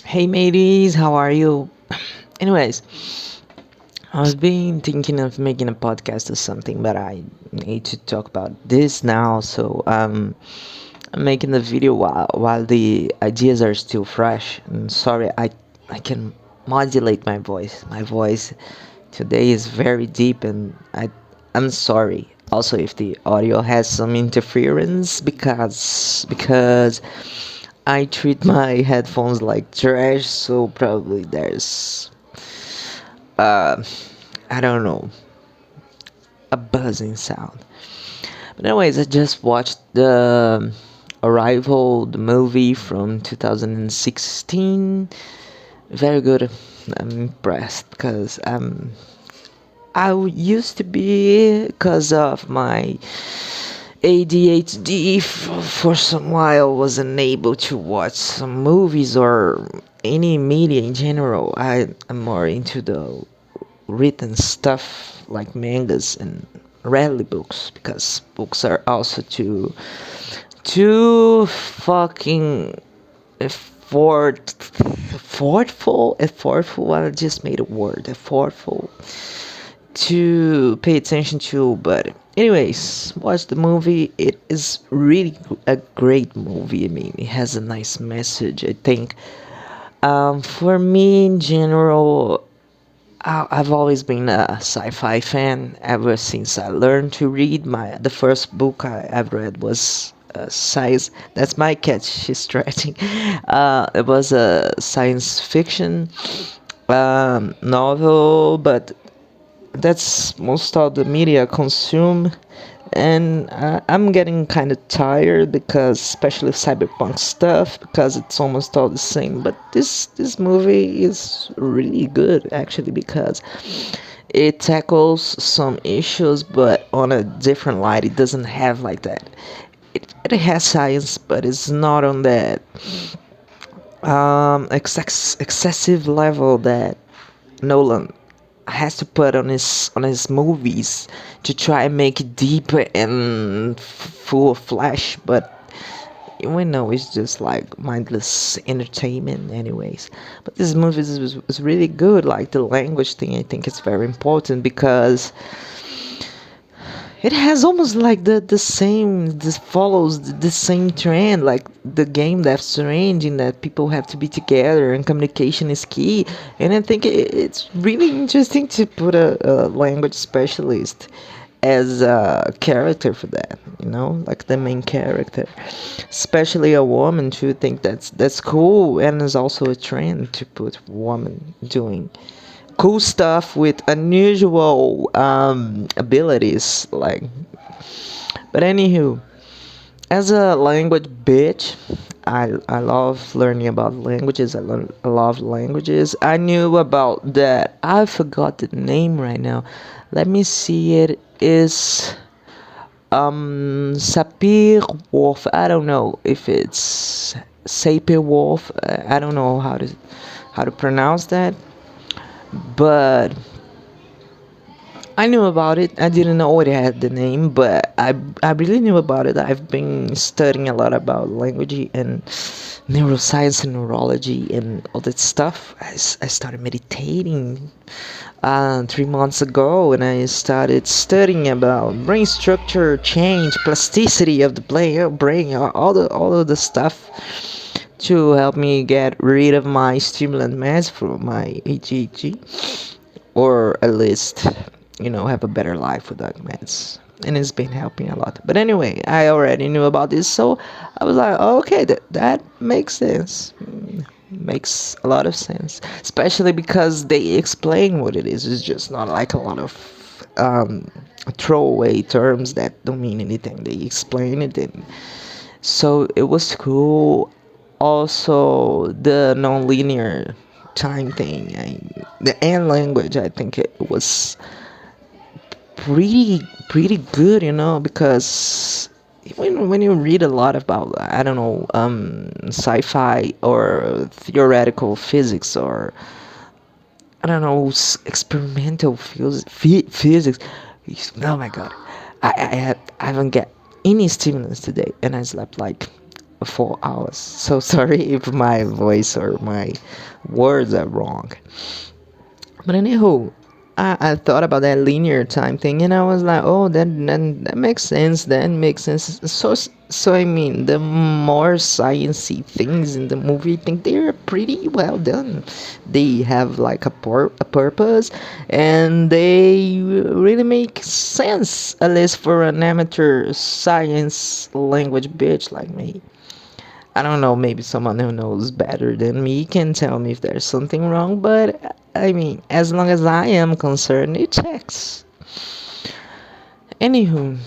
Hey mateys, how are you? Anyways, I've been thinking of making a podcast or something, but I need to talk about this now. So I'm making the video while the ideas are still fresh. And sorry, I can modulate my voice. My voice today is very deep, and I'm sorry. Also, if the audio has some interference, because I treat my headphones like trash, so probably there's uh I don't know, a buzzing sound. But anyways, I just watched the Arrival, the movie from 2016. Very good. I'm impressed because used to be, because of my ADHD, for some while wasn't able to watch some movies or any media in general. I'm more into the written stuff like mangas and rarely books, because books are also too fucking effortful. I just made a word, effortful, to pay attention to. But anyways, watch the movie. It is really a great movie. I mean, it has a nice message, I think. For me in general, I've always been a sci-fi fan ever since I learned to read. The first book I ever read was science. That's my cat. She's stretching. It was a science fiction novel, but that's most of the media I consume, and I'm getting kind of tired, because especially cyberpunk stuff, because it's almost all the same. But this movie is really good, actually, because it tackles some issues but on a different light. It doesn't have like that. It has science, but it's not on that excessive level that Nolan has to put on his movies to try and make it deeper and full of flash. But we know it's just like mindless entertainment anyways. But this movie was really good. Like the language thing, I think it's very important, because it has almost like the same, this follows the same trend, like the game Death Stranding, that people have to be together and communication is key. And I think it's really interesting to put a language specialist as a character for that, like the main character, especially a woman too. Think that's cool, and it's also a trend to put woman doing cool stuff with unusual abilities, like. But anywho, as a language bitch, I love learning about languages. I love languages. I knew about that. I forgot the name right now. Let me see. It is Sapir Wolf. I don't know if it's Sapir Wolf. I don't know how to pronounce that, but I knew about it. I didn't know it had the name, but I really knew about it. I've been studying a lot about language and neuroscience and neurology and all that stuff. I started meditating 3 months ago, and I started studying about brain structure, change, plasticity of the brain, all of the stuff to help me get rid of my stimulant meds from my ADHD, or at least, have a better life without meds. And it's been helping a lot. But anyway, I already knew about this, so I was like, oh, okay, that makes sense. Makes a lot of sense, especially because they explain what it is. It's just not like a lot of throwaway terms that don't mean anything. They explain it, and so it was cool. Also, the non-linear time thing, the and language, I think it was pretty good, because when you read a lot about, I don't know, sci-fi or theoretical physics, or I don't know, experimental physics. Oh my god, I haven't get any stimulants today, and I slept like 4 hours. So sorry if my voice or my words are wrong. But anyhow, I thought about that linear time thing, and I was like, oh, that makes sense. That makes sense. So I mean, the more sciencey things in the movie, I think they're pretty well done. They have like a purpose, and they really make sense, at least for an amateur science language bitch like me. I don't know, maybe someone who knows better than me can tell me if there's something wrong, but I mean, as long as I am concerned, it checks. Anywho,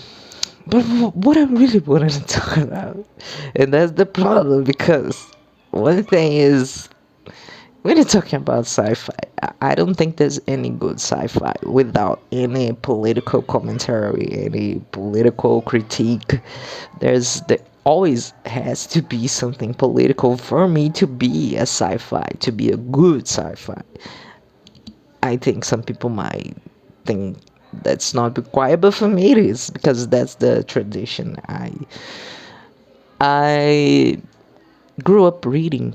but what I really wanted to talk about, and that's the problem, because one thing is, when you're talking about sci-fi, I don't think there's any good sci-fi without any political commentary, any political critique. There always has to be something political for me to be a sci-fi, to be a good sci-fi. I think some people might think that's not required, but for me it is, because that's the tradition I grew up reading.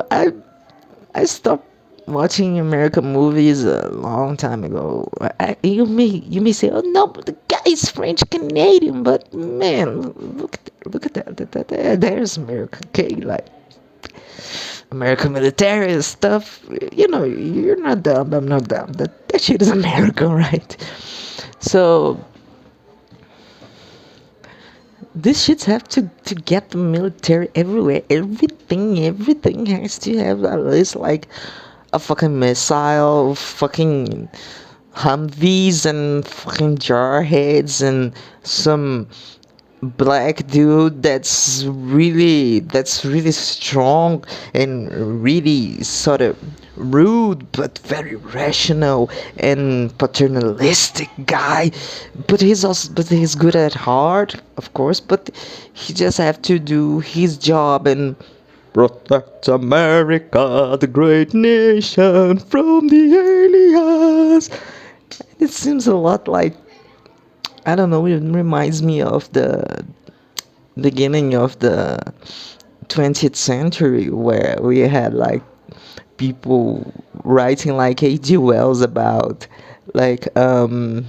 I stopped watching American movies a long time ago. You may say, "Oh no, but the guy is French Canadian," but man, look at that. There's America, okay? Like American military stuff. You're not dumb. I'm not dumb. That shit is American, right? So these shits have to get the military everywhere. Everything has to have at least like a fucking missile, fucking Humvees and fucking jarheads and some black dude that's really strong and really sort of rude but very rational and paternalistic guy, but he's good at heart, of course, but he just have to do his job and protect America, the great nation, from the aliens. It seems a lot like, I don't know, it reminds me of the beginning of the 20th century, where we had like people writing like H.G. Wells about like alien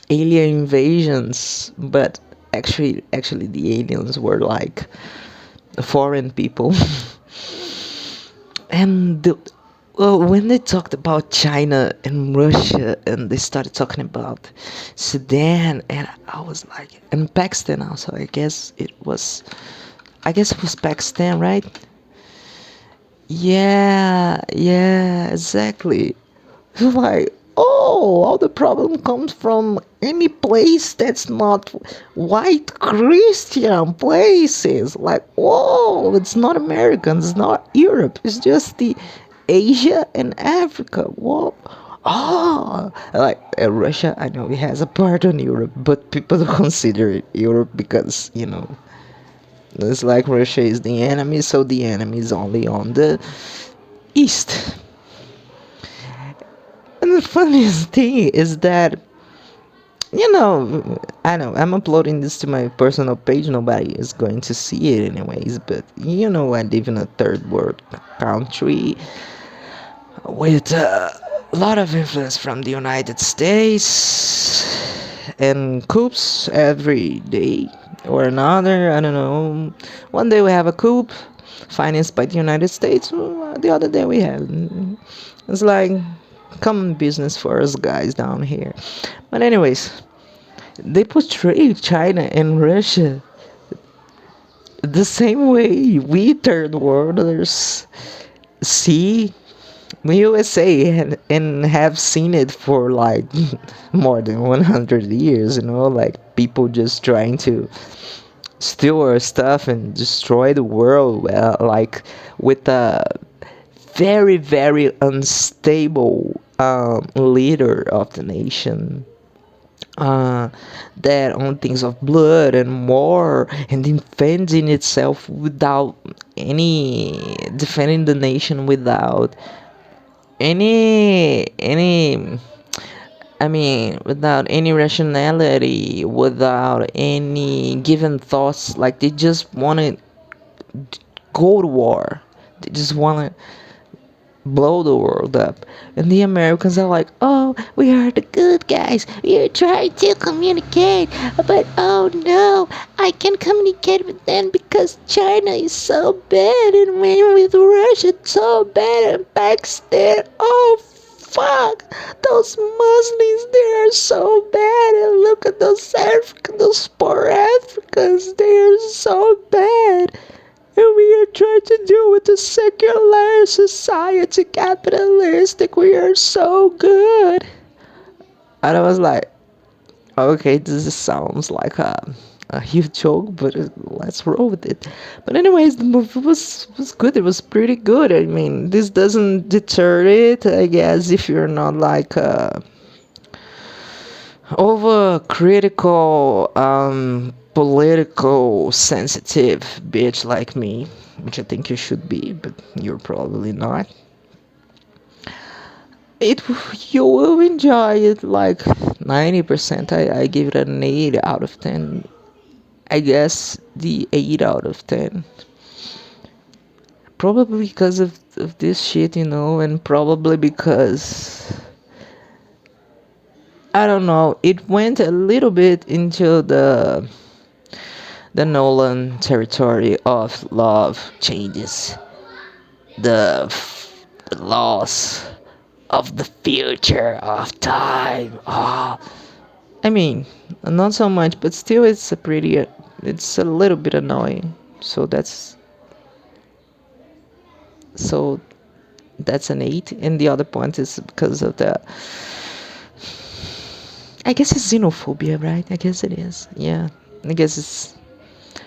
invasions, but actually the aliens were like foreign people. And well, when they talked about China and Russia, and they started talking about Sudan, and I was like, and Pakistan also. I guess it was Pakistan, right? Yeah, exactly. Like, oh, all the problem comes from any place that's not white Christian places. Like, whoa, it's not Americans, it's not Europe, it's just the Asia and Africa. Whoa. Oh, like Russia, I know it has a part on Europe, but people don't consider it Europe because, it's like Russia is the enemy, so the enemy is only on the east. And the funniest thing is that, I know I'm uploading this to my personal page. Nobody is going to see it anyways, but I live in a third world country with a lot of influence from the United States and coups every day or another. I don't know. One day we have a coup financed by the United States. The other day we have. It's like common business for us guys down here. But anyways, they portray China and Russia the same way we third worlders see USA, and have seen it for like more than 100 years, like people just trying to steal our stuff and destroy the world, like with a very, very unstable leader of the nation, uh, that on things of blood and war and defending itself without any defending the nation without any I mean, without any rationality, without any given thoughts, like they just want to go to war. They just want to blow the world up. And the Americans are like, oh, we are the good guys. We are trying to communicate. But oh no, I can communicate with them because China is so bad. And when with Russia, it's so bad. And Pakistan, oh fuck. Those Muslims, they are so bad. And look at those Africans, those poor Africans. They are so bad. And we are trying to do with a secular society, capitalistic. We are so good. And I was like, okay, this sounds like a huge joke, but let's roll with it. But anyways, the movie was good. It was pretty good. I mean, this doesn't deter it, I guess, if you're not like over critical, political sensitive bitch like me, which I think you should be, but you're probably not. It You will enjoy it like 90%. I give it an 8 out of 10. I guess the 8 out of 10. Probably because of this shit, and probably because I don't know, it went a little bit into the Nolan territory of love changes, the loss of the future of time. Oh, I mean, not so much, but still, it's a little bit annoying. So so that's an 8, and the other point is because of the. I guess it's xenophobia, right? I guess it is. Yeah, I guess it's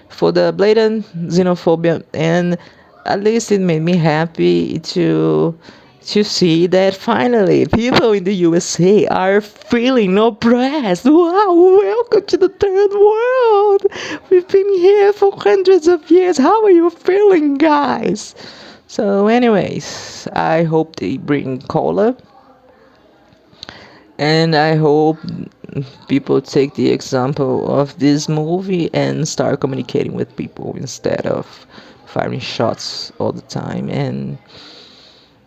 for the blatant xenophobia, and at least it made me happy to see that finally people in the USA are feeling oppressed. Wow, welcome to the third world. We've been here for hundreds of years. How are you feeling, guys? So anyways, I hope they bring cola, and I hope people take the example of this movie and start communicating with people instead of firing shots all the time. And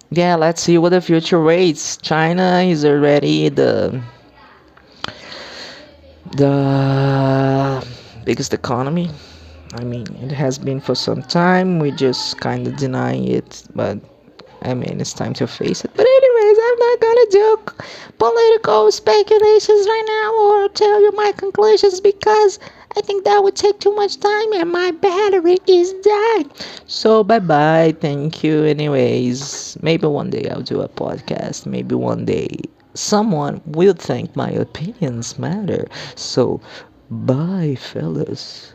yeah, let's see what the future waits. China is already the biggest economy. I mean, it has been for some time. We just kind of deny it, but I mean, it's time to face it. But anyways, I'm not gonna do political speculations right now or tell you my conclusions because I think that would take too much time and my battery is dying. So bye bye. Thank you. Anyways, maybe one day I'll do a podcast. Maybe one day someone will think my opinions matter. So bye, fellas.